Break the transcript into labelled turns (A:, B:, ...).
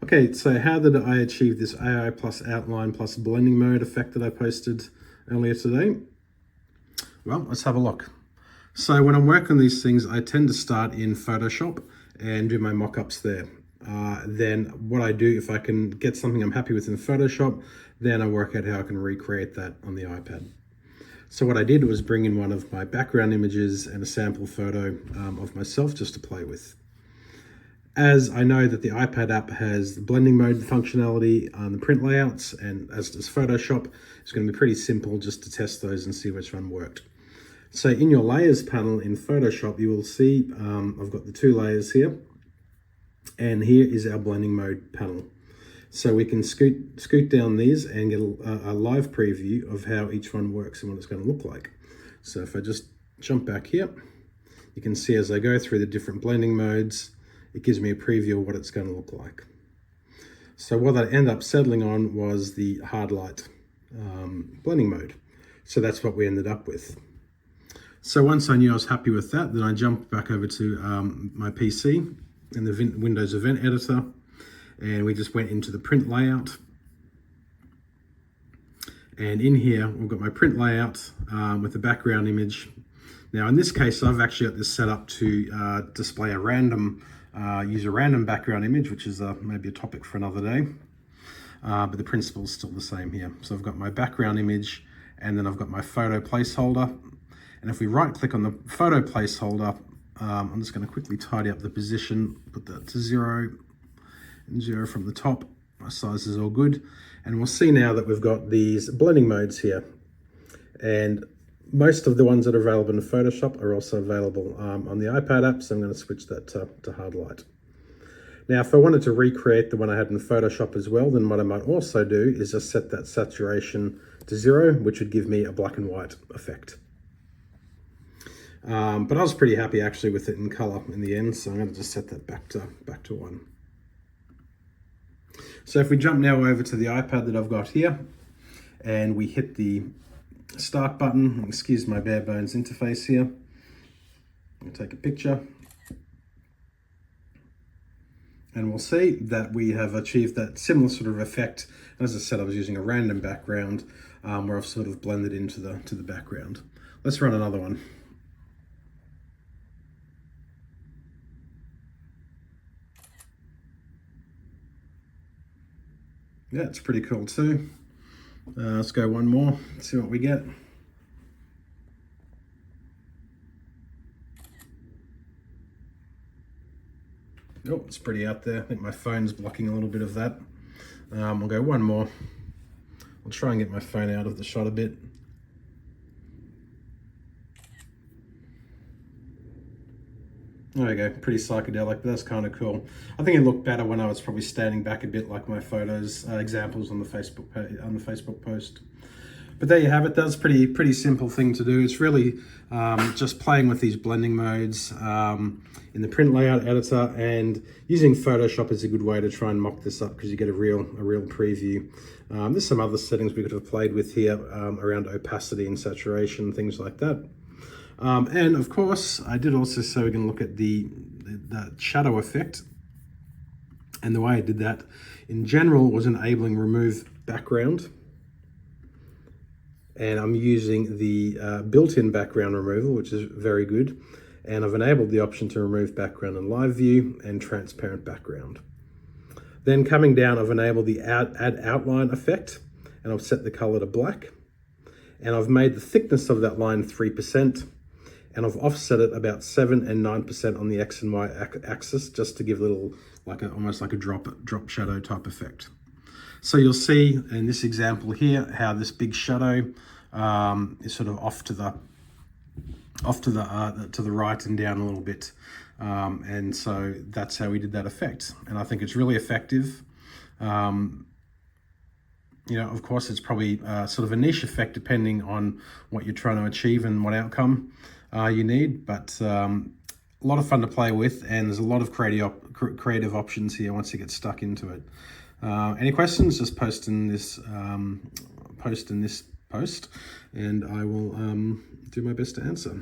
A: Okay, so how did I achieve this AI plus outline plus blending mode effect that I posted earlier today? Well, let's have a look. So when I'm working on these things, I tend to start in Photoshop and do my mock-ups there. Then what I do, if I can get something I'm happy with in Photoshop, then I work out how I can recreate that on the iPad. So what I did was bring in one of my background images and a sample photo of myself just to play with. As I know that the iPad app has the blending mode functionality on the print layouts, and as does Photoshop, it's going to be pretty simple just to test those and see which one worked. So in your layers panel in Photoshop, you will see I've got the two layers here, and here is our blending mode panel. So we can scoot down these and get a live preview of how each one works and what it's going to look like. So if I just jump back here, you can see as I go through the different blending modes, it gives me a preview of what it's going to look like. So what I ended up settling on was the hard light blending mode. So that's what we ended up with. So once I knew I was happy with that, then I jumped back over to my PC in the Windows Event Editor, and we just went into the print layout. And in here, we've got my print layout with the background image. Now in this case, I've actually got this set up to display a random use a random background image, which is maybe a topic for another day, but the principle is still the same here. So I've got my background image, and then I've got my photo placeholder. And if we right click on the photo placeholder, I'm just going to quickly tidy up the position, put that to 0 and 0 from the top. My size is all good. And we'll see now that we've got these blending modes here. And most of the ones that are available in Photoshop are also available on the iPad app, so I'm going to switch that to hard light. Now, if I wanted to recreate the one I had in Photoshop as well, then what I might also do is just set that saturation to 0, which would give me a black and white effect. But I was pretty happy actually with it in color in the end, so I'm going to just set that back to 1. So if we jump now over to the iPad that I've got here, and we hit the start button, excuse my bare bones interface here. I'll take a picture, and we'll see that we have achieved that similar sort of effect. As I said, I was using a random background where I've sort of blended into the background. Let's run another one. Yeah, it's pretty cool too. Let's go one more, see what we get. Oh, it's pretty out there. I think my phone's blocking a little bit of that. We'll go one more. I'll try and get my phone out of the shot a bit. There we go, pretty psychedelic, but that's kind of cool. I think it looked better when I was probably standing back a bit, like my photos examples on the Facebook post. But there you have it. That's pretty simple thing to do. It's really just playing with these blending modes in the print layout editor, and using Photoshop is a good way to try and mock this up because you get a real preview. There's some other settings we could have played with here around opacity and saturation, things like that. And of course, I did also say we can look at the shadow effect. And the way I did that in general was enabling remove background. And I'm using the built-in background removal, which is very good. And I've enabled the option to remove background in live view and transparent background. Then coming down, I've enabled the add outline effect, and I've set the color to black. And I've made the thickness of that line 3%. And I've offset it about 7 and 9% on the X and Y axis, just to give a little, almost like a drop shadow type effect. So you'll see in this example here how this big shadow is sort of off to the right and down a little bit, and so that's how we did that effect. And I think it's really effective. You know, of course, it's probably sort of a niche effect depending on what you're trying to achieve and what outcome you need, but a lot of fun to play with, and there's a lot of creative options here once you get stuck into it. Any questions, just post in this post, and I will do my best to answer.